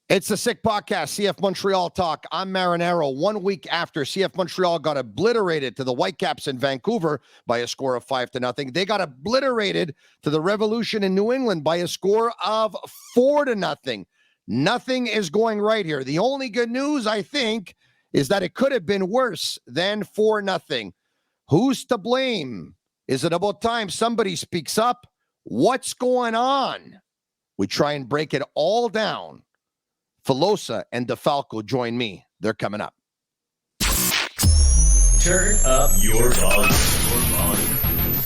It's the Sick Podcast, CF Montreal Talk. I'm Marinero. 1 week after CF Montreal got obliterated to the Whitecaps in Vancouver by a score of 5-0, they got obliterated to the Revolution in New England by a score of 4-0. Nothing is going right here. The only good news, I think, is that it could have been worse than 4-0. Who's to blame? Is it about time somebody speaks up? What's going on? We try and break it all down. Filosa and DeFalco join me. They're coming up. Turn up your volume.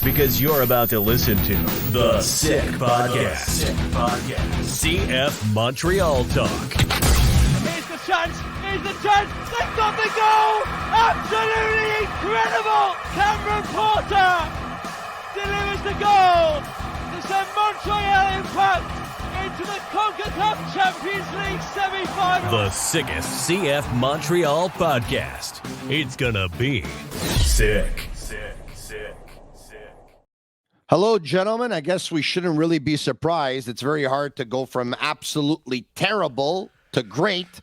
Because you're about to listen to The Sick Podcast. CF Montreal Talk. Here's the chance. They've got the goal. Absolutely incredible. Cameron Porter delivers the goal to send Montreal Impact into the CONCACAF Champions League semi-final. The sickest CF Montreal podcast. It's gonna be sick. Hello, gentlemen. I guess we shouldn't really be surprised. It's very hard to go from absolutely terrible to great.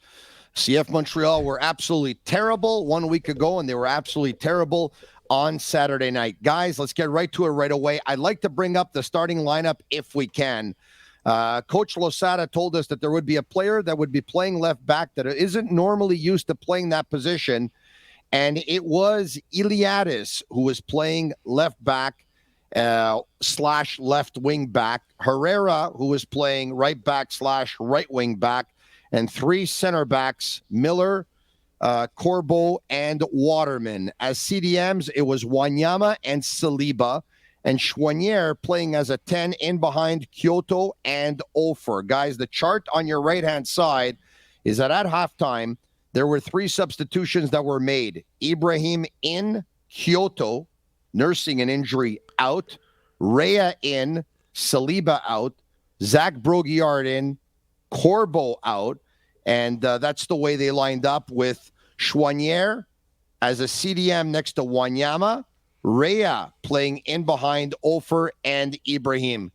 CF Montreal were absolutely terrible 1 week ago, and they were absolutely terrible on Saturday night. Guys, let's get right to it right away. I'd like to bring up the starting lineup if we can. Coach Losada told us that there would be a player that would be playing left back that isn't normally used to playing that position, and it was Iliadis who was playing left back slash left wing back, Herrera who was playing right back slash right wing back, and three center backs, Miller, Corbo, and Waterman. As CDMs, it was Wanyama and Saliba, and Chouanier playing as a 10 in behind Kyoto and Ofer. Guys, the chart on your right-hand side is that at halftime, there were three substitutions that were made. Ibrahim in, Kyoto, nursing an injury, out. Rea in, Saliba out. Zach Brogiard in, Corbo out. And that's the way they lined up with Chouanier as a CDM next to Wanyama. Rea playing in behind Ofer and Ibrahim.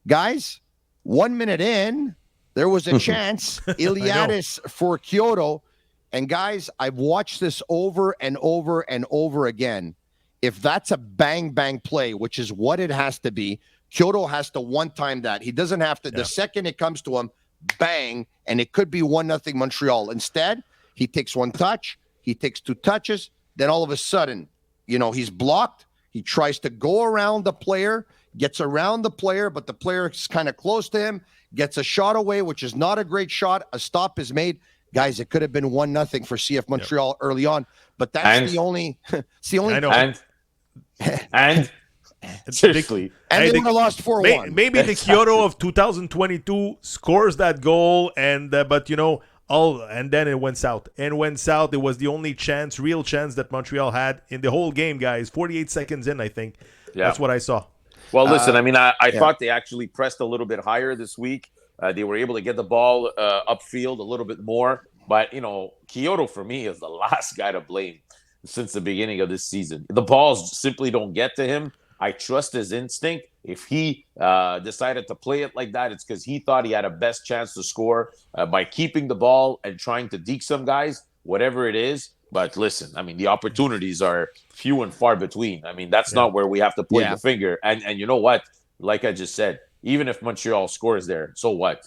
Guys, 1 minute in, there was a chance. Iliadis for Kyoto. And guys, I've watched this over and over and over again. If that's a bang-bang play, which is what it has to be, Kyoto has to one-time that. He doesn't have to. Yeah. The second it comes to him, bang, and it could be 1-0 Montreal. Instead, he takes one touch, he takes two touches, then all of a sudden, he's blocked. He tries to go around the player, gets around the player, but the player is kind of close to him, gets a shot away, which is not a great shot. A stop is made. Guys, it could have been 1-0 for CF Montreal early on, but that's the only. It's the only. I know. And seriously, and they would have lost 4-1. Maybe the Kyoto of 2022 scores that goal, and and then it went south. It was the only real chance that Montreal had in the whole game, guys. 48 seconds in, I think. Yeah. That's what I saw. Well, listen, I thought they actually pressed a little bit higher this week. They were able to get the ball upfield a little bit more. But, Kyoto, for me, is the last guy to blame since the beginning of this season. The balls simply don't get to him. I trust his instinct. If he decided to play it like that, it's because he thought he had a best chance to score by keeping the ball and trying to deke some guys, whatever it is. But listen, the opportunities are few and far between. That's not where we have to point the finger. And you know what? Like I just said, even if Montreal scores there, so what?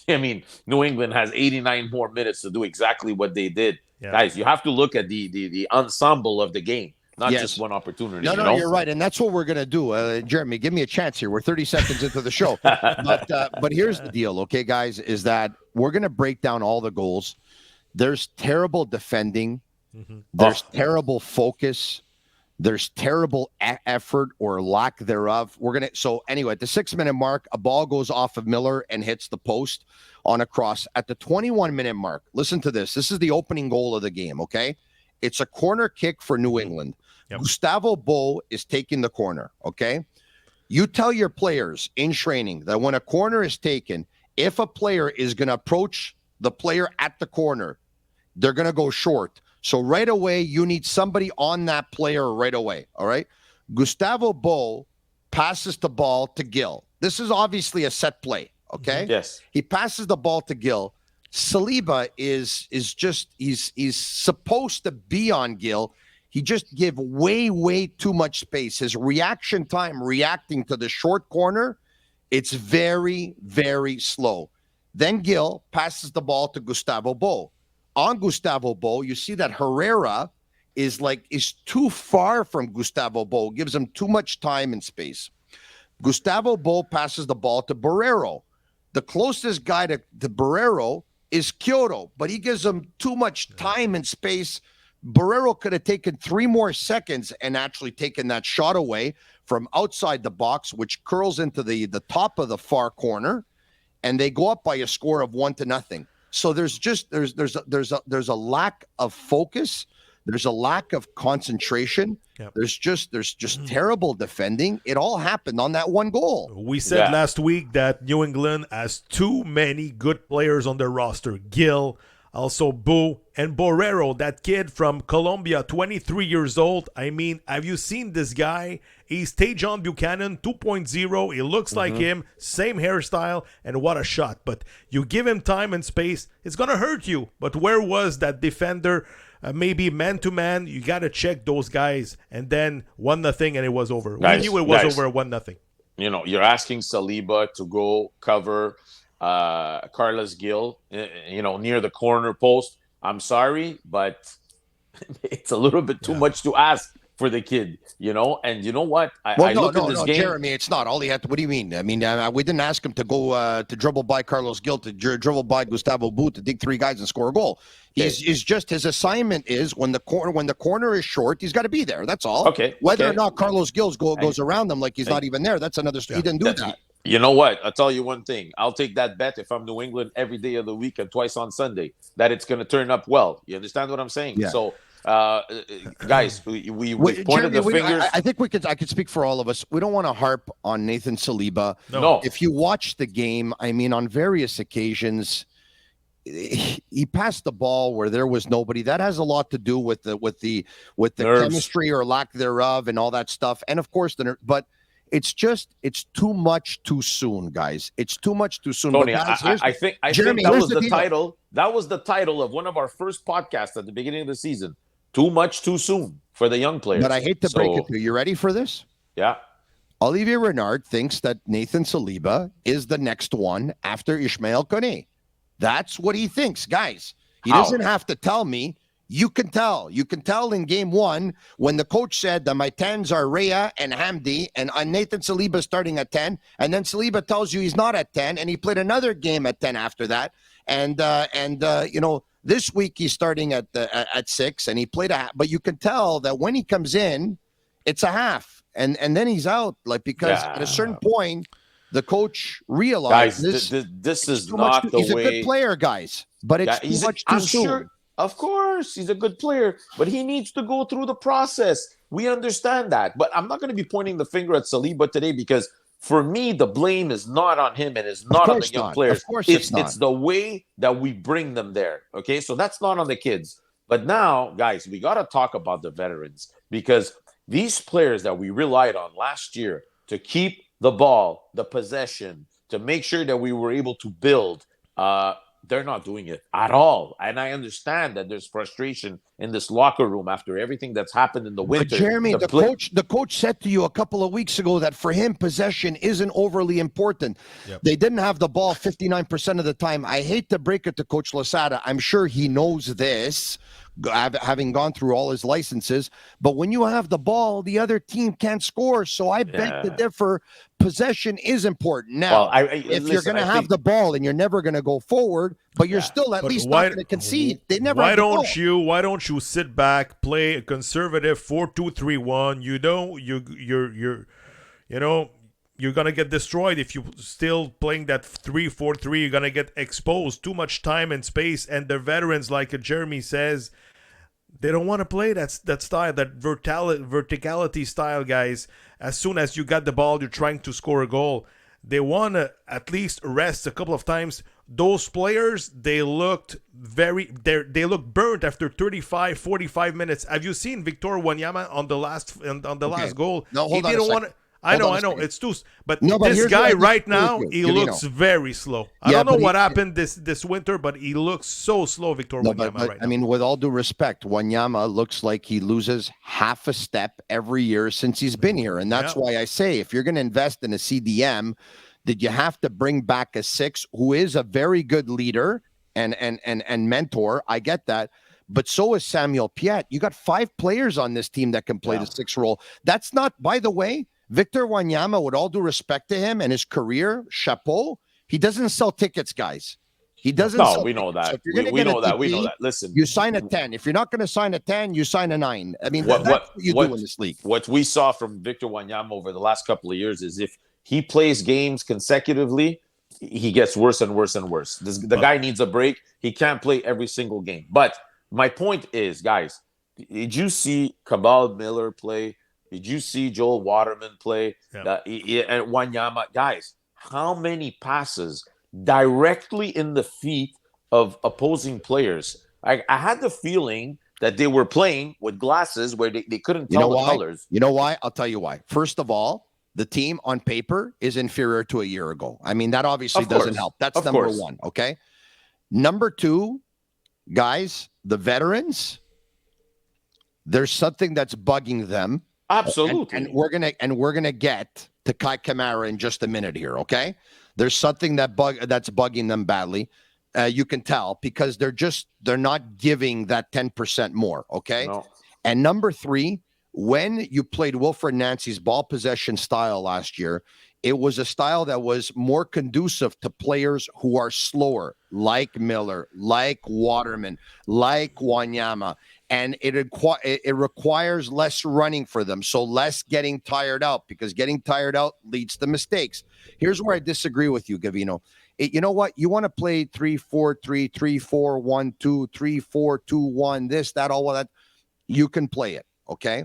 New England has 89 more minutes to do exactly what they did. Yeah. Guys, you have to look at the ensemble of the game. Not just one opportunity. No, you're right. And that's what we're going to do. Jeremy, give me a chance here. We're 30 seconds into the show. But here's the deal, okay, guys, is that we're going to break down all the goals. There's terrible defending. Mm-hmm. There's terrible focus. There's terrible effort or lack thereof. So anyway, at the 6-minute mark, a ball goes off of Miller and hits the post on a cross. At the 21-minute mark, listen to this. This is the opening goal of the game, okay? It's a corner kick for New England. Yep. Gustavo Bo is taking the corner, okay? You tell your players in training that when a corner is taken, if a player is going to approach the player at the corner, they're going to go short. So right away, you need somebody on that player right away, all right? Gustavo Bo passes the ball to Gill. This is obviously a set play, okay? Yes. He passes the ball to Gill. Saliba is just he's supposed to be on Gill. He just give way too much space. His reaction time reacting to the short corner, it's very slow. Then Gill passes the ball to Gustavo Bo. On Gustavo Bo, you see that Herrera is too far from Gustavo Bo, gives him too much time and space. Gustavo Bo passes the ball to Barrero. The closest guy to Barrero is Kyoto, but he gives him too much time and space. Barrero could have taken 3 more seconds and actually taken that shot away from outside the box, which curls into the top of the far corner, and they go up by a score of 1-0. So there's a lack of focus. There's a lack of concentration. Yep. There's just terrible defending. It all happened on that one goal. We said last week that New England has too many good players on their roster. Gill, also Bo, and Borrero, that kid from Colombia, 23 years old. I mean, have you seen this guy? He's Tajon Buchanan 2.0. He looks like him, same hairstyle, and what a shot. But you give him time and space, it's going to hurt you. But where was that defender? Maybe man-to-man, you got to check those guys. And then 1-0, and it was over. We knew it was over 1-0. You know, you're asking Saliba to go cover Carlos Gil, near the corner post. I'm sorry, but it's a little bit too much to ask for the kid, And you know what? I look at this game. Jeremy, it's not. All he had to. What do you mean? I mean, we didn't ask him to go to dribble by Carlos Gil, to dribble by Gustavo Bo, to dig 3 guys and score a goal. Is just his assignment is when the corner is short, he's got to be there. That's all. Okay. Whether or not Carlos Gil goes around him like he's not even there, that's another story. He didn't do that. You know what? I'll tell you one thing. I'll take that bet if I'm New England every day of the week and twice on Sunday, that it's going to turn up well. You understand what I'm saying? Yeah. So, guys, we pointed Jeremy, the fingers. I think I could speak for all of us. We don't want to harp on Nathan Saliba. No. If you watch the game, I mean, on various occasions, he passed the ball where there was nobody. That has a lot to do with the chemistry or lack thereof and all that stuff. And of course, but it's too much too soon, guys. It's too much too soon. Tony, guys, I think Jeremy, that was the the title. That was the title of one of our first podcasts at the beginning of the season. Too much too soon for the young players. But I hate to break it to you. You ready for this? Yeah. Olivier Renard thinks that Nathan Saliba is the next one after Ismail Kone. That's what he thinks, guys. He doesn't have to tell me. You can tell. You can tell in game 1 when the coach said that my 10s are Rhea and Hamdi and Nathan Saliba starting at 10. And then Saliba tells you he's not at 10. And he played another game at 10 after that. And this week he's starting at 6 and he played but you can tell that when he comes in, it's a half. And then he's out, because at a certain point, the coach realized this is not the way. He's a good player, guys, but it's too much too soon. Sure, of course, he's a good player, but he needs to go through the process. We understand that, but I'm not going to be pointing the finger at Saliba today because for me, the blame is not on him and it's not on the young players. Of course it's not. It's the way that we bring them there. Okay, so that's not on the kids. But now, guys, we got to talk about the veterans because these players that we relied on last year to keep the ball, the possession, to make sure that we were able to build, they're not doing it at all. And I understand that there's frustration in this locker room after everything that's happened in the winter. But Jeremy, the coach said to you a couple of weeks ago that for him, possession isn't overly important. Yep. They didn't have the ball 59% of the time. I hate to break it to Coach Losada. I'm sure he knows this, having gone through all his licenses. But when you have the ball, the other team can't score. So I beg to differ. Possession is important. Now, if you're going to have the ball and you're never going to go forward, but you're still at least not going to concede. They never. Why don't you sit back, play a conservative 4-2-3-1? You're gonna get destroyed if you still playing that 3-4-3. You're gonna get exposed. Too much time and space, and the veterans, like Jeremy says, they don't want to play that style, that verticality style, guys. As soon as you got the ball, you're trying to score a goal. They want to at least rest a couple of times. Those players, they looked burnt after 35, 45 minutes. Have you seen Victor Wanyama on the last goal? No, hold on a second. I Hold know, on a I know. second. It's too. But No, but this here's what guy I right disagree now, with he you, Gavino. looks very slow. I Yeah, don't know but what happened this winter, but he looks so slow, Victor No, Wanyama, but right I now. mean, with all due respect, Wanyama looks like he loses half a step every year since he's been here, and that's Yeah. why I say if you're going to invest in a CDM, that you have to bring back a six who is a very good leader and mentor. I get that, but so is Samuel Piet. You got 5 players on this team that can play the 6 role. That's not, by the way, Victor Wanyama. With all due respect to him and his career, chapeau. He doesn't sell tickets, guys. He doesn't. No, sell we know tickets. So that. if you're going to We get a know that. We DP, know that. Listen, you sign a 10. If you're not going to sign a 10, you sign a 9. I mean, what that's what you do in this league. what we saw from Victor Wanyama over the last couple of years is if he plays games consecutively, he gets worse and worse and worse. The guy needs a break. He can't play every single game. But my point is, guys, did you see Cabal Miller play? Did you see Joel Waterman play? Yeah. And Wanyama, guys, how many passes directly in the feet of opposing players? I had the feeling that they were playing with glasses where they couldn't tell the colors. You know why? I'll tell you why. First of all, the team on paper is inferior to a year ago. I mean, that obviously doesn't help. That's number one, okay? Number 2, guys, the veterans, there's something that's bugging them. Absolutely. And we're gonna get to Kai Kamara in just a minute here, okay? There's something that's bugging them badly. You can tell because they're not giving that 10% more, okay? No. And number 3, when you played Wilfred Nancy's ball possession style last year, it was a style that was more conducive to players who are slower, like Miller, like Waterman, like Wanyama. And it requires less running for them, so less getting tired out, because getting tired out leads to mistakes. Here's where I disagree with you, Gavino. You know what? You want to play 3-4-3, 3-4-1-2, 3-4-2-1, this, that, all of that. You can play it, okay?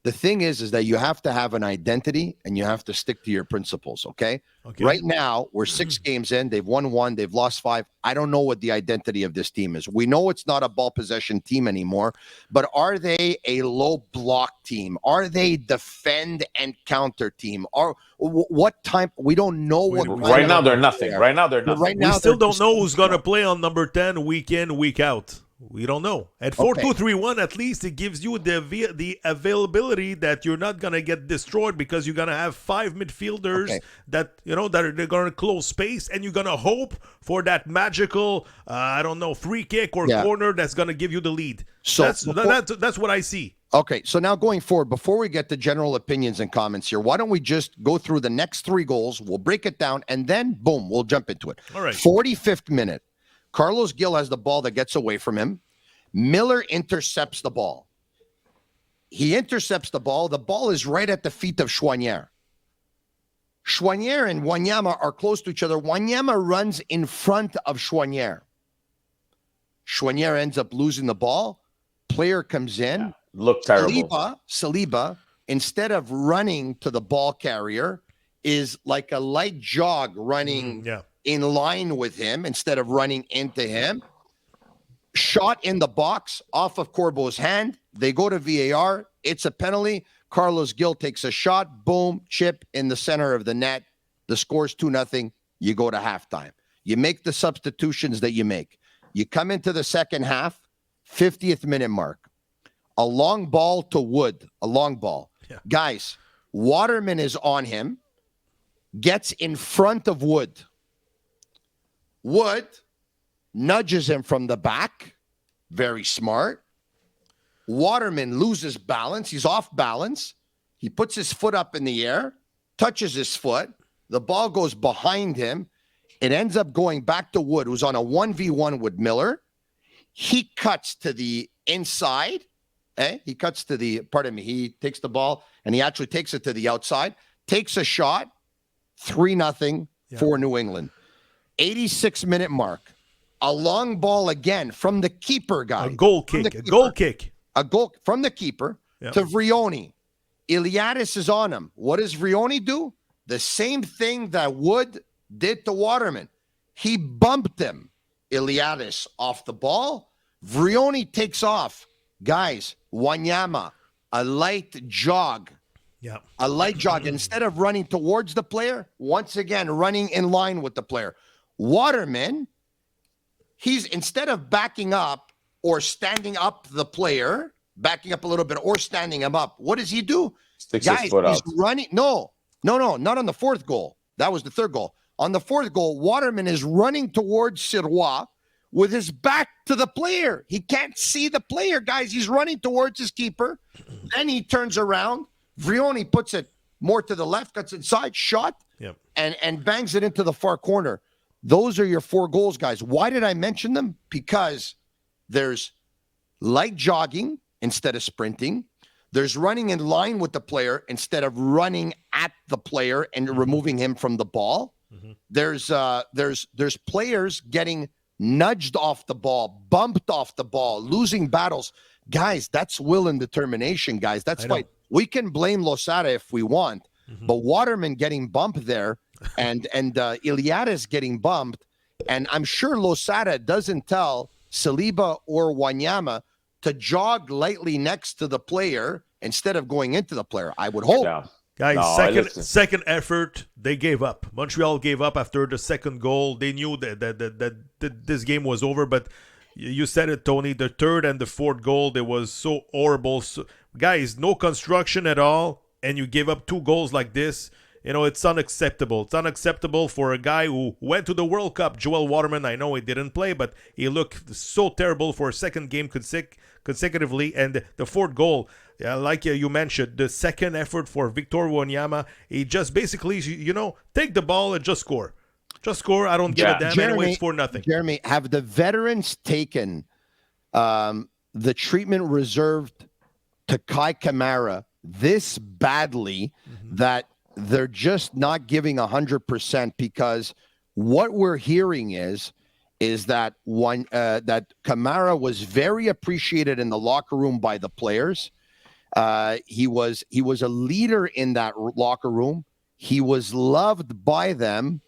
The thing is that you have to have an identity and you have to stick to your principles, okay? Right now, we're 6 games in. They've won 1. They've lost 5. I don't know what the identity of this team is. We know it's not a ball possession team anymore, but are they a low block team? Are they defend and counter team? Or what time? We don't know what. Right now, they're nothing. Right now, they're nothing. Right now, we still don't know who's going to play on number 10 week in, week out. We don't know. At 4-2-3-1, at least it gives you the availability that you're not gonna get destroyed, because you're gonna have 5 midfielders that they're gonna close space, and you're gonna hope for that magical free kick or corner that's gonna give you the lead. So that's what I see. Okay, so now going forward, before we get to general opinions and comments here, why don't we just go through the next 3 goals? We'll break it down, and then boom, we'll jump into it. All right. 45th minute. Carlos Gil has the ball that gets away from him. Miller intercepts the ball. He intercepts the ball. The ball is right at the feet of Choinière. Choinière and Wanyama are close to each other. Wanyama runs in front of Choinière. Choinière ends up losing the ball. Player comes in. Yeah, looked terrible. Saliba, instead of running to the ball carrier, is like a light jog running in line with him instead of running into him. Shot in the box off of Corbo's hand. They go to VAR. It's a penalty. Carlos Gil takes a shot. Boom, chip in the center of the net. The score's 2-0. You go to halftime. You make the substitutions that you make. You come into the second half, 50th minute mark. A long ball to Wood. A long ball. Yeah. Guys, Waterman is on him. Gets in front of Wood. Wood nudges him from the back. Very smart. Waterman loses balance. He's off balance. He puts his foot up in the air, touches his foot. The ball goes behind him. It ends up going back to Wood, who's on a 1v1 with Miller. He cuts to the inside. He cuts to the, he takes the ball and he actually takes it to the outside. Takes a shot. 3-0 for New England. 86-minute mark. A long ball again from the keeper guy. A goal kick. A goal from the keeper to Vrioni. Iliadis is on him. What does Vrioni do? The same thing that Wood did to Waterman. He bumped him. Iliadis off the ball. Vrioni takes off. Guys, Wanyama, a light jog Yeah. A light jog. Instead of running towards the player, once again, running in line with the player. Waterman, he's instead of backing up or standing up the player, backing up a little bit or standing him up, what does he do? Sticks Guys, his foot he's out. running. No, not on the fourth goal. That was the third goal. On the fourth goal, Waterman is running towards Sirois with his back to the player. He can't see the player, guys. He's running towards his keeper. Then he turns around. Vrioni puts it more to the left, cuts inside, shot, and bangs it into the far corner. Those are your 4 goals, guys. Why did I mention them? Because there's light jogging instead of sprinting. There's running in line with the player instead of running at the player and removing him from the ball. There's players getting nudged off the ball, bumped off the ball, losing battles. Guys, that's will and determination, guys. That's fight. We can blame Losada if we want, but Waterman getting bumped there and Iliadis getting bumped, and I'm sure Losada doesn't tell Saliba or Wanyama to jog lightly next to the player instead of going into the player. I would hope. Yeah. Guys, second effort, they gave up. Montreal gave up after the second goal. They knew that this game was over, but you said it, Tony. The third and the fourth goal, they was so horrible. So, guys, no construction at all, and you give up 2 goals like this. You know, it's unacceptable. It's unacceptable for a guy who went to the World Cup, Joel Waterman. I know he didn't play, but he looked so terrible for a second game consecutively. And the fourth goal, like you mentioned, the second effort for Victor Wanyama, he just basically, take the ball and just score. Just score. I don't give a damn. Anyway, it's 4-0. Jeremy, have the veterans taken the treatment reserved to Kai Kamara this badly that they're just not giving 100%? Because what we're hearing is that that Kamara was very appreciated in the locker room by the players. He was a leader in that locker room. He was loved by them,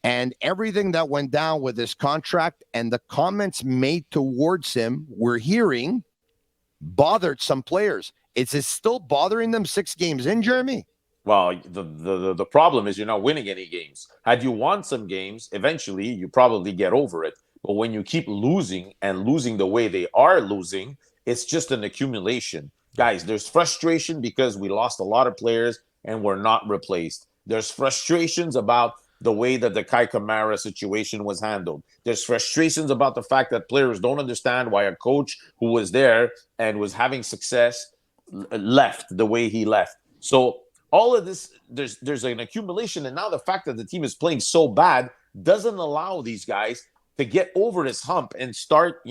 and everything that went down with his contract and the comments made towards him, we're hearing, bothered some players. Is it still bothering them 6 games in, Jeremy? Well, the problem is you're not winning any games. Had you won some games, eventually you probably get over it. But when you keep losing and losing the way they are losing, it's just an accumulation. Guys, there's frustration because we lost a lot of players and we're not replaced. There's frustrations about the way that the Kai Kamara situation was handled. There's frustrations about the fact that players don't understand why a coach who was there and was having success left the way he left. So all of this, there's an accumulation, and now the fact that the team is playing so bad doesn't allow these guys to get over this hump and start,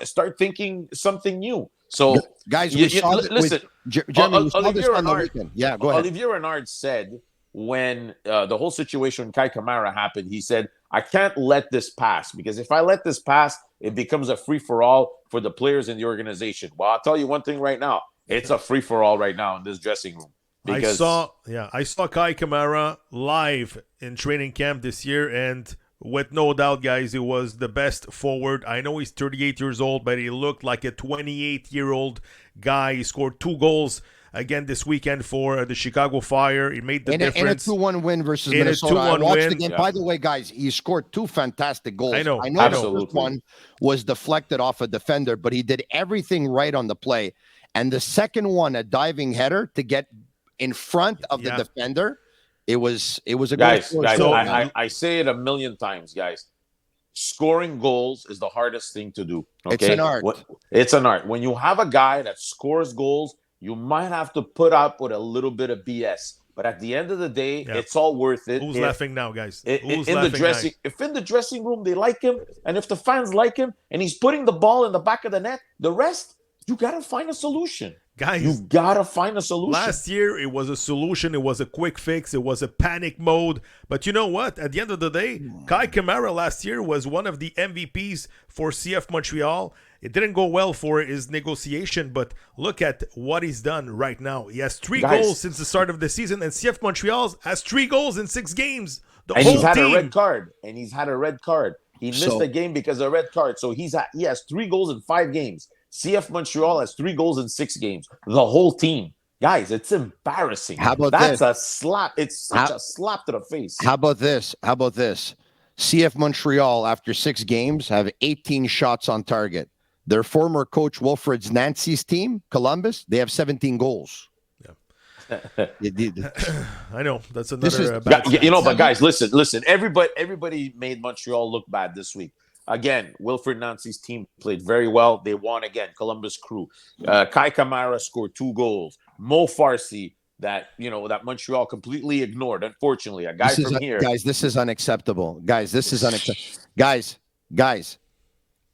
start thinking something new. So, guys, listen. Jeremy, you saw this on the weekend. Yeah, go ahead. Olivier Renard said when the whole situation with Kai Kamara happened, he said, "I can't let this pass, because if I let this pass, it becomes a free-for-all for the players in the organization." Well, I'll tell you one thing right now. It's a free-for-all right now in this dressing room. Because I saw Kai Kamara live in training camp this year, and with no doubt, guys, he was the best forward. I know he's 38 years old, but he looked like a 28-year-old guy. He scored 2 goals again this weekend for the Chicago Fire. He made the difference. In a 2-1 win versus Minnesota. I watched the game. By the way, guys, he scored 2 fantastic goals. I know the first one was deflected off a defender, but he did everything right on the play. And the second one, a diving header to get in front of the defender, it was a good guys. So, I say it a million times, guys. Scoring goals is the hardest thing to do. Okay? It's an art. It's an art. When you have a guy that scores goals, you might have to put up with a little bit of BS. But at the end of the day, it's all worth it. Who's laughing now, guys? If in the dressing room they like him, and if the fans like him, and he's putting the ball in the back of the net, the rest, you got to find a solution. Guys, you got to find a solution. Last year, it was a solution. It was a quick fix. It was a panic mode. But you know what? At the end of the day, Kai Kamara last year was one of the MVPs for CF Montreal. It didn't go well for his negotiation, but look at what he's done right now. He has 3 goals since the start of the season, and CF Montreal has 3 goals in 6 games. He's had a red card. He missed the game because of a red card. So he has 3 goals in 5 games. CF Montreal has 3 goals in 6 games. The whole team. Guys, it's embarrassing. How about That's this? a slap. It's such How- a slap to the face. How about this? How about this? CF Montreal, after 6 games, have 18 shots on target. Their former coach Wilfred's Nancy's team, Columbus, they have 17 goals. I know that's This is- another bad. But guys, listen. Everybody made Montreal look bad this week. Again, Wilfred Nancy's team played very well. They won again. Columbus Crew. Kai Kamara scored 2 goals. Mo Farsi, that Montreal completely ignored. Unfortunately, a guy from here. Guys, this is unacceptable. Guys, this is unacceptable. Guys,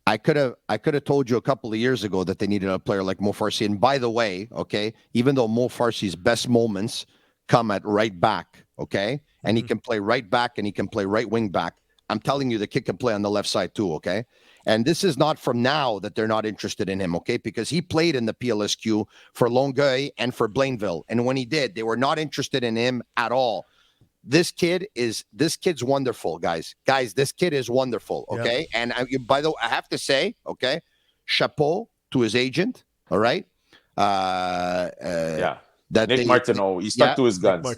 I could have told you a couple of years ago that they needed a player like Mo Farsi. And by the way, okay, even though Mo Farsi's best moments come at right back, okay, and he can play right back and he can play right wing back, I'm telling you, the kid can play on the left side too, okay? And this is not from now that they're not interested in him, okay? Because he played in the PLSQ for Longueuil and for Blainville. And when he did, they were not interested in him at all. This kid's wonderful, guys. Guys, this kid is wonderful, okay? Yeah. And by the way, I have to say, okay, chapeau to his agent, all right? That Nick Martineau, he stuck to his guns.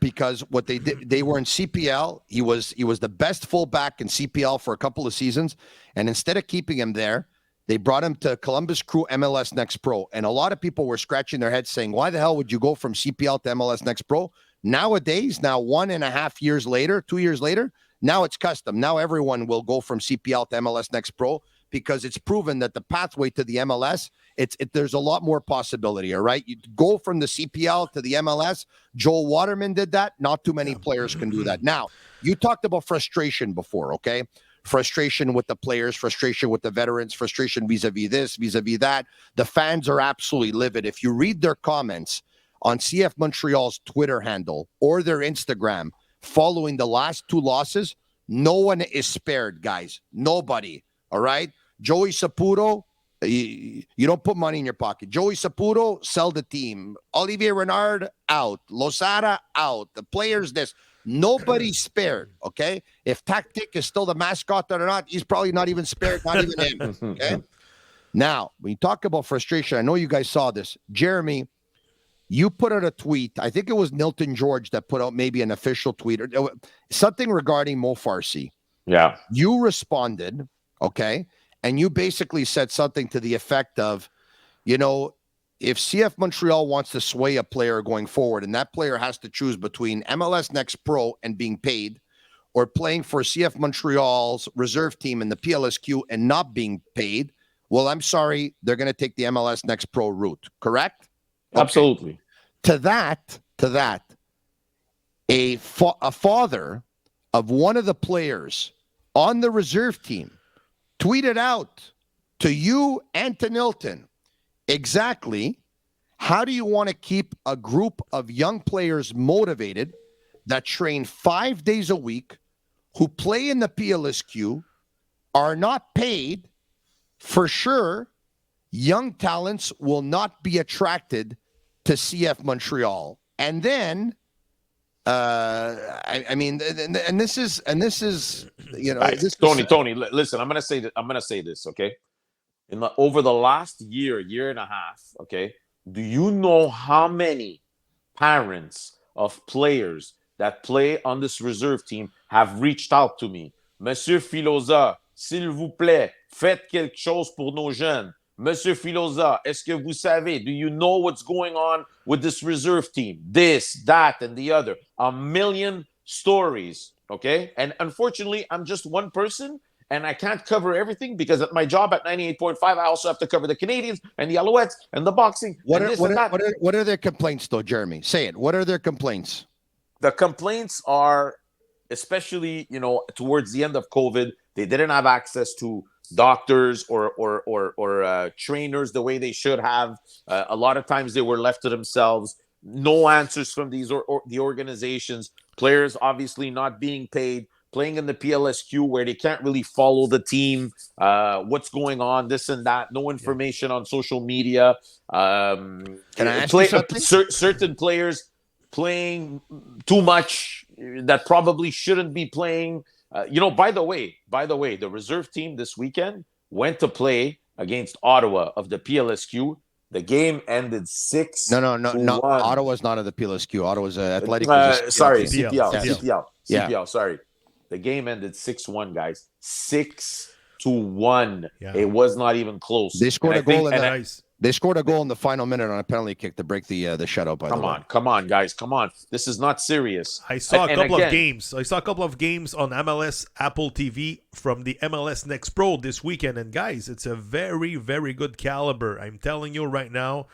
Because what they did, they were in CPL. He was the best fullback in CPL for a couple of seasons, and instead of keeping him there, they brought him to Columbus Crew MLS Next Pro. And a lot of people were scratching their heads saying, "Why the hell would you go from CPL to MLS Next Pro?" Nowadays, now 1.5 years later, 2 years later, now it's custom. Now everyone will go from CPL to MLS Next Pro because it's proven that the pathway to the MLS, there's a lot more possibility, all right? You go from the CPL to the MLS. Joel Waterman did that. Not too many players can do that. Now, you talked about frustration before, okay? Frustration with the players, frustration with the veterans, frustration vis-a-vis this, vis-a-vis that. The fans are absolutely livid. If you read their comments on CF Montreal's Twitter handle or their Instagram following the last 2 losses, no one is spared, guys. Nobody, all right? Joey Saputo, you don't put money in your pocket. Joey Saputo, sell the team. Olivier Renard, out. Losada, out. The players, this. Nobody's spared, okay? If Tactic is still the mascot or not, he's probably not even spared, not even him, okay? Now, when you talk about frustration, I know you guys saw this. Jeremy, you put out a tweet. I think it was Nilton George that put out maybe an official tweet or something regarding Mo Farsi. Yeah. You responded, okay? And you basically said something to the effect of, if CF Montreal wants to sway a player going forward and that player has to choose between MLS Next Pro and being paid or playing for CF Montreal's reserve team in the PLSQ and not being paid, well, I'm sorry, they're going to take the MLS Next Pro route, correct? Okay. Absolutely. To that, a father of one of the players on the reserve team tweeted out to you and to Nilton exactly how do you want to keep a group of young players motivated that train 5 days a week, who play in the PLSQ, are not paid? For sure, young talents will not be attracted to CF Montreal. And then and this is Tony, listen, I'm gonna say this, okay? Over the last year and a half, okay, do you know how many parents of players that play on this reserve team have reached out to me? Monsieur Filosa, s'il vous plaît, faites quelque chose pour nos jeunes. Monsieur Filosa, est-ce que vous savez, do you know what's going on with this reserve team? This, that, and the other. A million stories, okay? And unfortunately, I'm just one person, and I can't cover everything because at my job at 98.5, I also have to cover the Canadians and the Alouettes and the boxing. What are their complaints, though, Jeremy? Say it. What are their complaints? The complaints are, especially, towards the end of COVID, they didn't have access to doctors or trainers the way they should have. A lot of times they were left to themselves. No answers from these the organizations. Players obviously not being paid. Playing in the PLSQ where they can't really follow the team, what's going on, this and that. No information on social media. Can I ask you something? Certain players playing too much that probably shouldn't be playing. By the way, the reserve team this weekend went to play against Ottawa of the PLSQ. The game ended 6 No. to 1. Ottawa's not at the PLSQ. Ottawa's Athletic. Sorry, CPL. CPL. Sorry, the game ended 6-1, guys. 6-1. Yeah. It was not even close. They scored a goal Nice. They scored a goal in the final minute on a penalty kick to break the shutout. By the way, Come on, guys, come on. This is not serious. I saw a couple of games. I saw a couple of games on MLS Apple TV from the MLS Next Pro this weekend, and guys, it's a very, very good caliber. I'm telling you right now.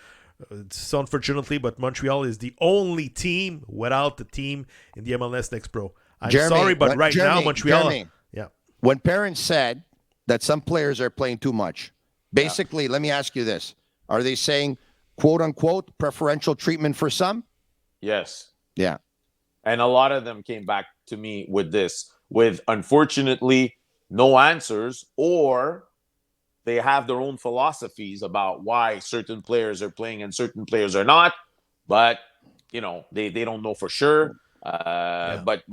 It's unfortunately, but Montreal is the only team without the team in the MLS Next Pro. I'm sorry, but now Montreal. When parents said that some players are playing too much, basically, let me ask you this. Are they saying, quote unquote, preferential treatment for some? Yes. Yeah. And a lot of them came back to me with this, with unfortunately no answers, or they have their own philosophies about why certain players are playing and certain players are not. But, they don't know for sure. But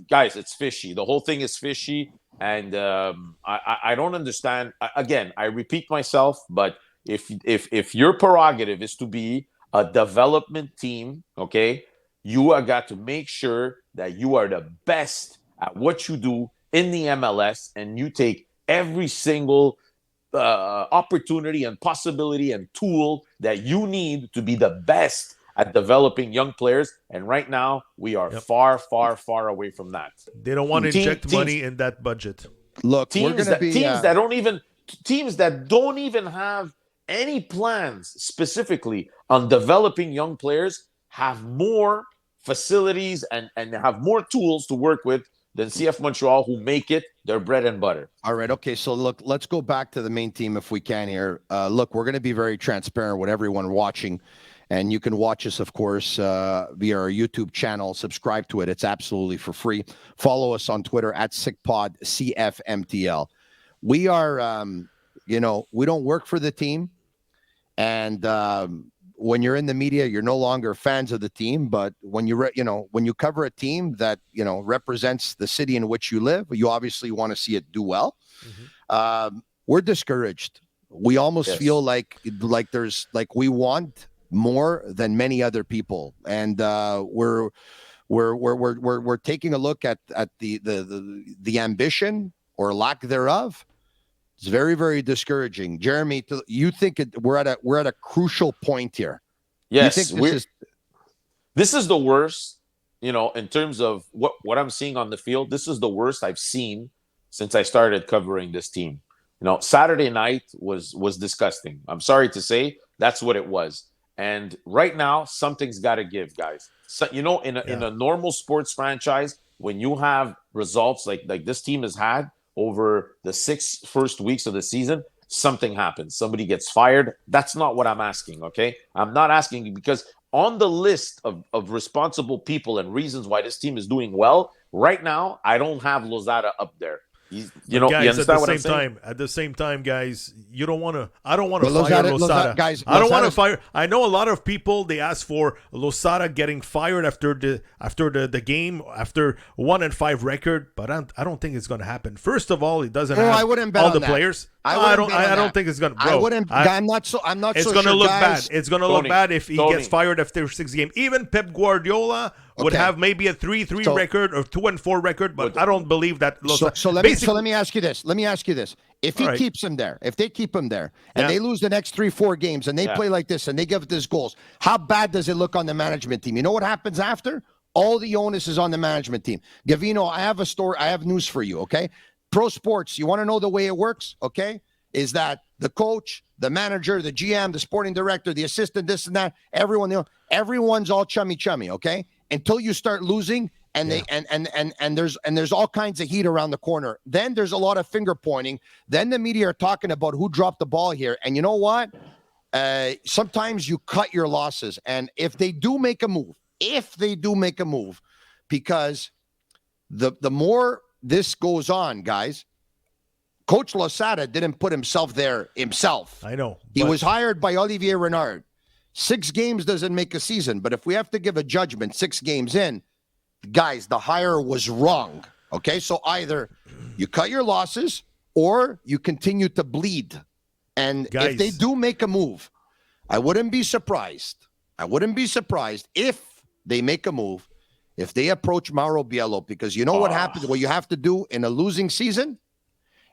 guys, it's fishy. The whole thing is fishy. And I don't understand. Again, I repeat myself, but if your prerogative is to be a development team, okay, you are got to make sure that you are the best at what you do in the MLS, and you take every single opportunity and possibility and tool that you need to be the best at developing young players. And right now, we are far, far, far away from that. They don't want to inject money in that budget. Look, teams that don't even have any plans specifically on developing young players have more facilities and have more tools to work with than CF Montreal, who make it their bread and butter. All right. Okay. So look, let's go back to the main team if we can here. Look, we're going to be very transparent with everyone watching, and you can watch us, of course, via our YouTube channel. Subscribe to it. It's absolutely for free. Follow us on Twitter at SickPodCFMTL. We are, we don't work for the team. And when you're in the media, you're no longer fans of the team. But when when you cover a team that represents the city in which you live, you obviously want to see it do well. Mm-hmm. We're discouraged. We almost feel like we want more than many other people, and we're taking a look at the ambition or lack thereof. It's very, very discouraging. Jeremy, you think we're at a crucial point here? Yes, this is the worst, in terms of what I'm seeing on the field. This is the worst I've seen since I started covering this team. Saturday night was disgusting. I'm sorry to say, that's what it was. And right now, something's got to give, guys. So, in a normal sports franchise, when you have results like this team has had over the 6 first weeks of the season, something happens. Somebody gets fired. That's not what I'm asking, okay? I'm not asking you, because on the list of responsible people and reasons why this team is doing well, right now, I don't have Lozada up there. Guys, you understand what I'm saying? At the same time, guys, I don't want to fire Lozada. Guys, I don't want to fire. I know a lot of people, they ask for Lozada getting fired after the game, after 1-5 record, but I don't think it's going to happen. First of all, it doesn't have I wouldn't bet all on the that. players. I don't think it's going to. I wouldn't. I'm not so. It's so going to sure, look guys. bad. It's going to look bad if he gets fired after 6 games. Even Pep Guardiola would have maybe a 3-3 record or 2-4 record, but I don't believe that. So let me ask you this. If he keeps him there, if they keep him there, and they lose the next 3-4 games, and they play like this, and they give this goals, how bad does it look on the management team? You know what happens after? All the onus is on the management team. Gavino, I have news for you. Okay, pro sports. You want to know the way it works? Okay, is that the coach, the manager, the GM, the sporting director, the assistant, this and that, everyone's all chummy. Okay, until you start losing. And there's all kinds of heat around the corner. Then there's a lot of finger pointing. Then the media are talking about who dropped the ball here. And you know what? Sometimes you cut your losses. And if they do make a move, because the more this goes on, guys, Coach Losada didn't put himself there himself. I know. He was hired by Olivier Renard. 6 games doesn't make a season. But if we have to give a judgment 6 games in, guys, the hire was wrong. Okay, so either you cut your losses or you continue to bleed. And guys, if they do make a move, I wouldn't be surprised. If they make a move, if they approach Mauro Biello, because you know what happens, what you have to do in a losing season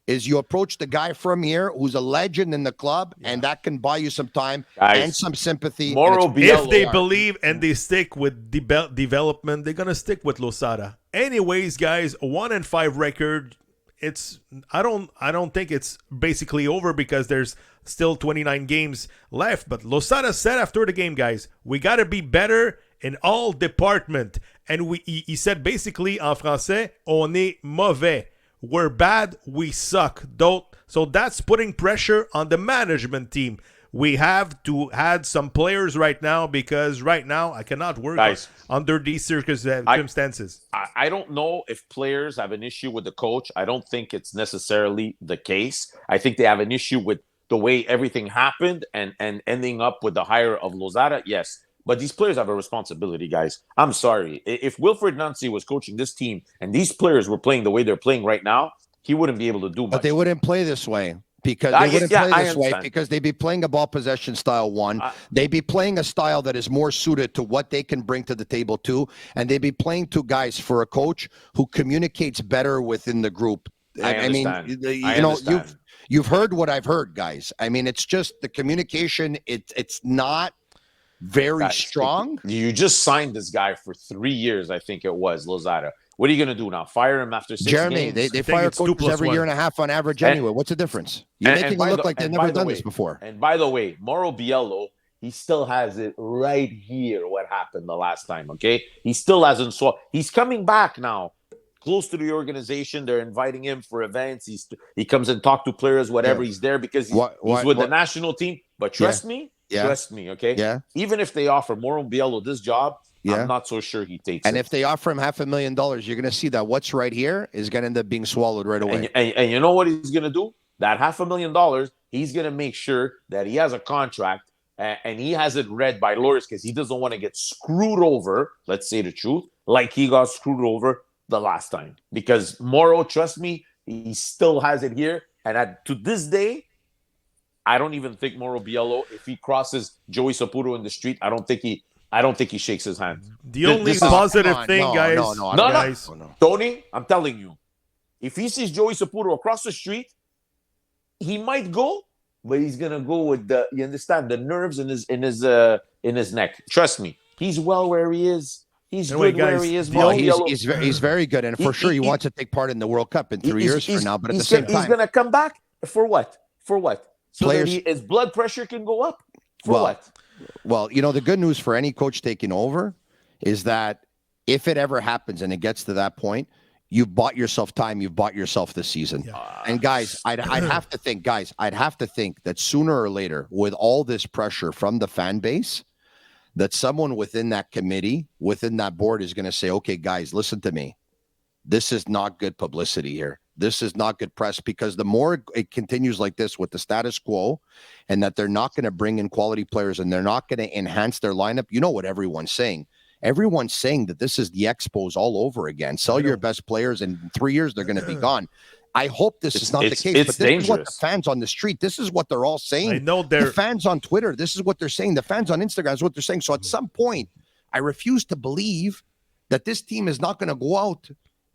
is you approach the guy from here who's a legend in the club, and that can buy you some time and some sympathy. Mauro Biello, if they believe and they stick with development, they're gonna stick with Losada. Anyways, guys, a 1-5 record. I don't think it's basically over because there's still 29 games left. But Losada said after the game, guys, we gotta be better in all department. And he said basically en français, on est mauvais. We're bad, we suck. So that's putting pressure on the management team. We have to add some players right now because right now I cannot work under these circumstances. I don't know if players have an issue with the coach. I don't think it's necessarily the case. I think they have an issue with the way everything happened and ending up with the hire of Losada. Yes. But these players have a responsibility, guys. I'm sorry. If Wilfred Nancy was coaching this team and these players were playing the way they're playing right now, he wouldn't be able to do much. But they wouldn't play this way because they'd be playing a ball possession style one. They'd be playing a style that is more suited to what they can bring to the table too. And they'd be playing two guys for a coach who communicates better within the group. I mean, you've heard what I've heard, guys. I mean, it's just the communication. It's not very strong. You just signed this guy for 3 years, I think it was, Losada. What are you going to do now? Fire him after 6 Jeremy, games? they fire coaches every year and a half on average anyway. What's the difference? You're making it look like they've never done this before. And by the way, Mauro Biello, he still has it right here what happened the last time, okay? He still hasn't he's coming back now. Close to the organization. They're inviting him for events. He comes and talk to players, whatever. He's there because he's with the national team. But trust me, okay? Yeah. Even if they offer Mauro Biello this job, I'm not so sure he takes it. And if they offer him $500,000, you're going to see that what's right here is going to end up being swallowed right away. And you know what he's going to do? That $500,000, he's going to make sure that he has a contract and he has it read by lawyers because he doesn't want to get screwed over, let's say the truth, like he got screwed over the last time. Because Mauro, trust me, he still has it here. And to this day, I don't even think Mauro Biello, if he crosses Joey Saputo in the street, I don't think he shakes his hand. The only positive thing, guys. No. Tony, I'm telling you, if he sees Joey Saputo across the street, he might go, but he's gonna go with the nerves in his neck. Trust me, he's well where he is. He's good where he is. He's very good, and for sure he wants to take part in the World Cup in 3 years from now. But at the same time, he's gonna come back for what? So that his blood pressure can go up. What? Well, the good news for any coach taking over is that if it ever happens and it gets to that point, you've bought yourself time. You've bought yourself this season. Yeah. And guys, I'd have to think that sooner or later, with all this pressure from the fan base, that someone within that committee, within that board is going to say, okay, guys, listen to me. This is not good publicity here. This is not good press, because the more it continues like this with the status quo and that they're not going to bring in quality players and they're not going to enhance their lineup, you know what everyone's saying. Everyone's saying that this is the Expos all over again. Sell your best players, and in 3 years they're going to be gone. I hope this is not the case, but this is what the fans on the street, this is what they're all saying. I know the fans on Twitter, this is what they're saying. The fans on Instagram is what they're saying. So at some point, I refuse to believe that this team is not going to go out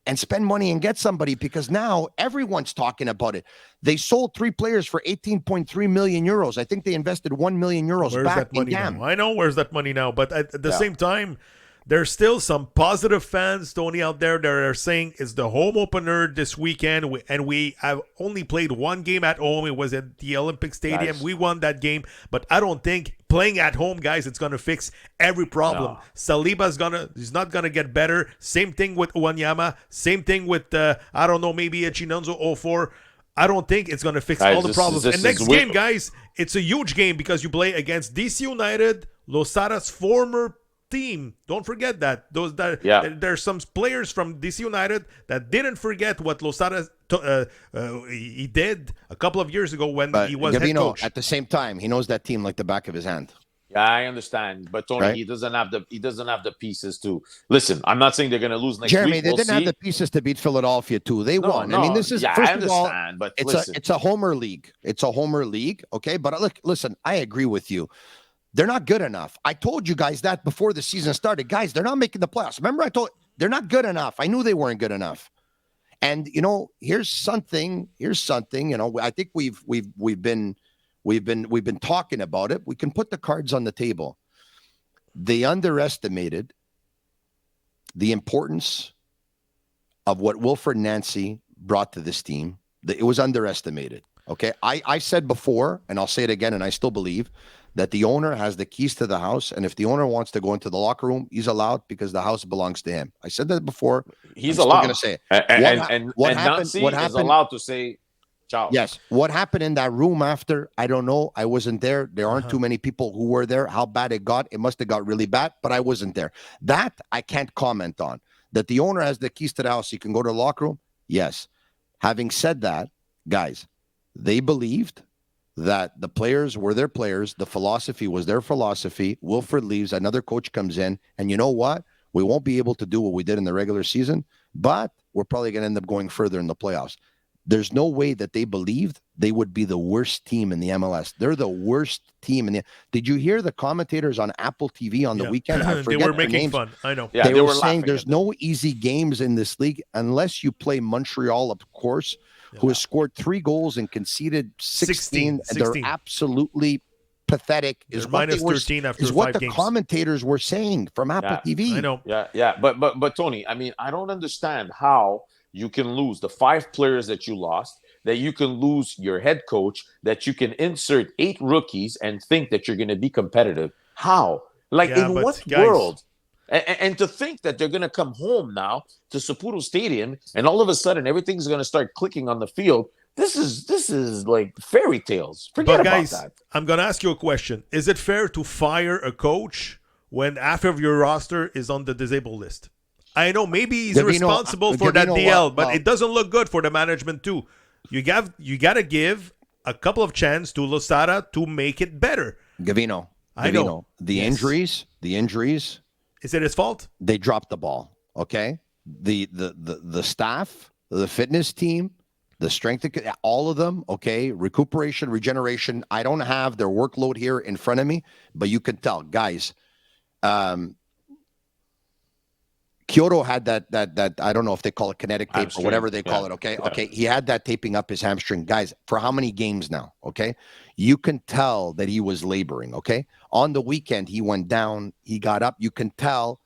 and spend money and get somebody, because now everyone's talking about it. They sold 3 players for 18.3 million euros. I think they invested 1 million euros back in GAM. I know where's that money now, but at the same time, there's still some positive fans, Tony, out there that are saying it's the home opener this weekend, and we have only played one game at home. It was at the Olympic Stadium. Nice. We won that game, but I don't think playing at home, guys, it's going to fix every problem. No. Saliba's he's not going to get better. Same thing with Wanyama. Same thing with, maybe Chinonzo 04. I don't think it's going to fix all the problems. And next game, guys, it's a huge game because you play against DC United, Losada's former team. Don't forget that. There's some players from DC United that didn't forget what Losada he did a couple of years ago when he was head coach. At the same time, he knows that team like the back of his hand. Yeah, I understand, but Tony, right? he doesn't have the pieces to listen. I'm not saying they're going to lose next Jeremy, week. They didn't have the pieces to beat Philadelphia too. They won. No, I mean, this is first of all, but it's a homer league. It's a homer league, okay? But listen, I agree with you. They're not good enough. I told you guys that before the season started. Guys, they're not making the playoffs. Remember, I told they're not good enough. I knew they weren't good enough. And here's something. I think we've been talking about it. We can put the cards on the table. They underestimated the importance of what Wilfred Nancy brought to this team. It was underestimated. Okay. I said before, and I'll say it again, and I still believe that the owner has the keys to the house. And if the owner wants to go into the locker room, he's allowed because the house belongs to him. I said that before. He's I'm allowed. going to say it. And what Nancy happened, is allowed to say, ciao. Yes. What happened in that room after, I don't know. I wasn't there. There aren't too many people who were there. How bad it got. It must have got really bad, but I wasn't there. That I can't comment on. That the owner has the keys to the house. He can go to the locker room. Yes. Having said that, guys, they believed that the players were their players. The philosophy was their philosophy. Wilfred leaves. Another coach comes in. And you know what? We won't be able to do what we did in the regular season, but we're probably going to end up going further in the playoffs. There's no way that they believed they would be the worst team in the MLS. They're the worst team in the. Did you hear the commentators on Apple TV on the weekend? I forget they were their making names. fun. I know. Yeah, they were saying laughing there's no easy games in this league unless you play Montreal, of course, who has scored 3 goals and conceded 16. 16. They're absolutely pathetic. They're minus 13 after 5 what the games. commentators were saying from Apple TV. I know. Yeah. But Tony, I mean, I don't understand how you can lose the 5 players that you lost, that you can lose your head coach, that you can insert 8 rookies and think that you're going to be competitive. How? In what world? And to think that they're going to come home now to Saputo Stadium and all of a sudden everything's going to start clicking on the field. This is like fairy tales. Forget about that. I'm going to ask you a question. Is it fair to fire a coach when half of your roster is on the disabled list? I know maybe he's responsible for that DL, but it doesn't look good for the management too. You got to give a couple of chances to Losada to make it better. Gavino, I know. The injuries. Is it his fault? They dropped the ball. Okay. The staff, the fitness team, the strength, all of them. Okay. Recuperation, regeneration. I don't have their workload here in front of me, but you can tell, guys. Kyoto had that I don't know if they call it kinetic tape or whatever they call it. Okay. Yeah. Okay. He had that taping up his hamstring, guys, for how many games now? Okay. You can tell that he was laboring. Okay. On the weekend, he went down, he got up. You can tell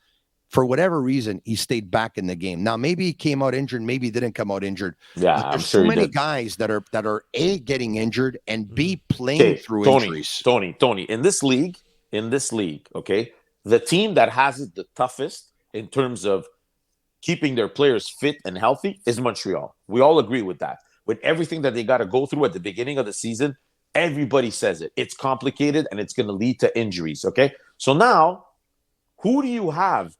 for whatever reason, he stayed back in the game. Now, maybe he came out injured, maybe he didn't come out injured. Yeah. But there's so many guys that are A, getting injured, and B, playing through injuries. Tony, in this league, okay, the team that has it the toughest in terms of keeping their players fit and healthy is Montreal. We all agree with that. With everything that they got to go through at the beginning of the season, everybody says it. It's complicated and it's going to lead to injuries, okay? So now, who do you have?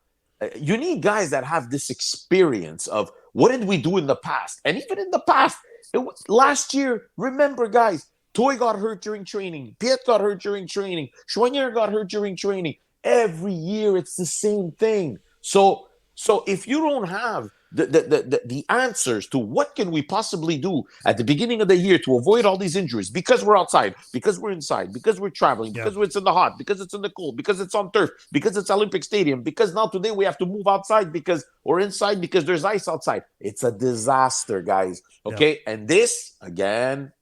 You need guys that have this experience of what did we do in the past? And even in the past, last year, remember, guys, Toy got hurt during training. Piet got hurt during training. Choinière got hurt during training. Every year, it's the same thing. So if you don't have the answers to what can we possibly do at the beginning of the year to avoid all these injuries, because we're outside, because we're inside, because we're traveling, because it's in the hot, because it's in the cold, because it's on turf, because it's Olympic Stadium, because now today we have to move outside or inside because there's ice outside. It's a disaster, guys. Okay. Yeah. And this again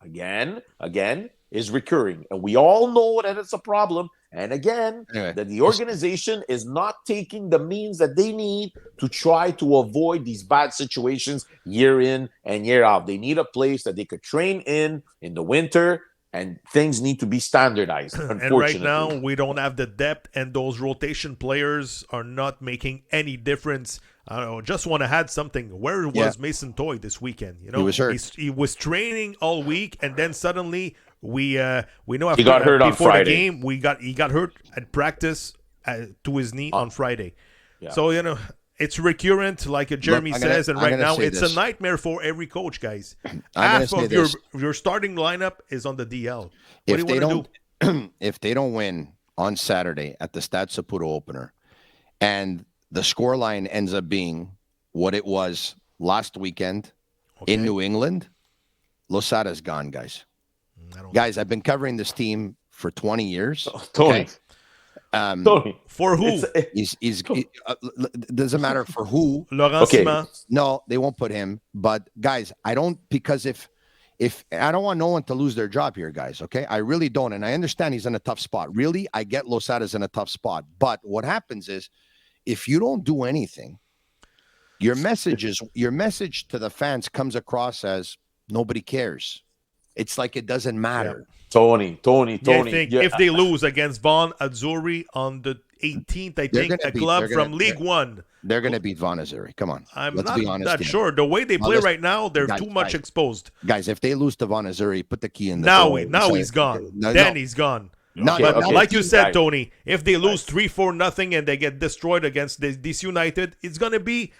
is recurring. And we all know that it's a problem. And again, that the organization is not taking the means that they need to try to avoid these bad situations year in and year out. They need a place that they could train in the winter, and things need to be standardized, unfortunately. And right now, we don't have the depth, and those rotation players are not making any difference. I don't know, just want to add something. Where was Mason Toy this weekend? You know, he was hurt. He was training all week, and then suddenly we know after he got hurt before on Friday. The game he got hurt at practice to his knee on Friday. Yeah. So it's recurrent, like Jeremy says, and right now it's a nightmare for every coach, guys. Half of your starting lineup is on the DL. What do you want to do? If they don't win on Saturday at the Stade Saputo opener, and the scoreline ends up being what it was last weekend in New England, Losada's gone, guys. Guys, I've been covering this team for 20 years. Tony. Tony, For who? Doesn't matter for who. Laurent Okay. Simon. No, they won't put him. But guys, I don't, because if I don't want no one to lose their job here, guys. Okay, I really don't, and I understand he's in a tough spot. Really, I get Losada's in a tough spot. But what happens is, if you don't do anything, your message to the fans comes across as nobody cares. It's like it doesn't matter. Tony. Yeah, I think if they lose against Von Azzurri on the 18th, I think a club from League One. They're going to beat Von Azzurri. Come on. I'm Let's not be honest that here. sure. The way they play right now, they're too much exposed. Guys, if they lose to Von Azzurri, put the key in the Now door. he's gone. He's gone. No, But no, like you said, guys. Tony, if they lose 3-4-0 and they get destroyed against DC United, it's going to be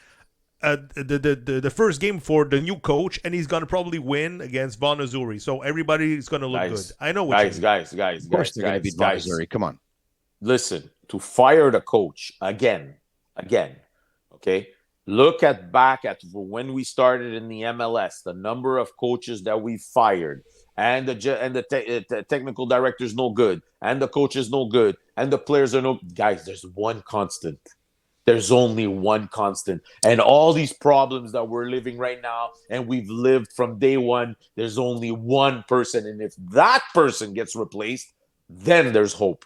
the first game for the new coach, and he's going to probably win against Von Azzurri. So everybody is going to look good. I know what guys. Of course they're going to beat Von Azzurri. Come on. Listen, to fire the coach again, okay? Look back at when we started in the MLS, the number of coaches that we fired, and the technical director's no good, and the coach is no good, and the players are no. Guys, there's one constant. There's only one constant. And all these problems that we're living right now, and we've lived from day one, there's only one person. And if that person gets replaced, then there's hope.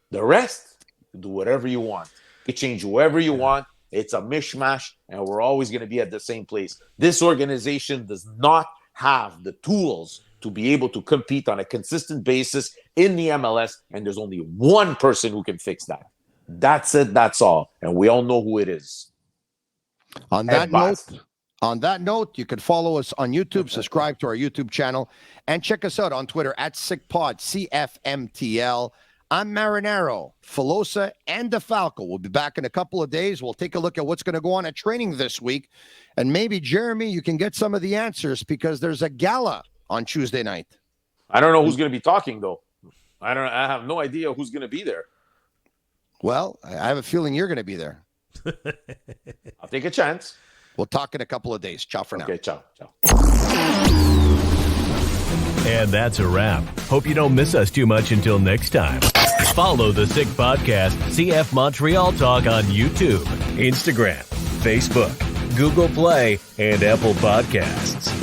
The rest, do whatever you want. You change whoever you want. It's a mishmash, and we're always going to be at the same place. This organization does not have the tools to be able to compete on a consistent basis in the MLS, and there's only one person who can fix that. That's it. That's all. And we all know who it is. On that note, you can follow us on YouTube, subscribe to our YouTube channel, and check us out on Twitter at SickPod, CFMTL. I'm Marinaro, Filosa, and DeFalco. We'll be back in a couple of days. We'll take a look at what's going to go on at training this week. And maybe, Jeremy, you can get some of the answers because there's a gala on Tuesday night. I don't know who's going to be talking, though. I have no idea who's going to be there. Well, I have a feeling you're going to be there. I'll take a chance. We'll talk in a couple of days. Ciao for now. Okay, ciao. And that's a wrap. Hope you don't miss us too much until next time. Follow the Sick Podcast, CF Montreal Talk on YouTube, Instagram, Facebook, Google Play, and Apple Podcasts.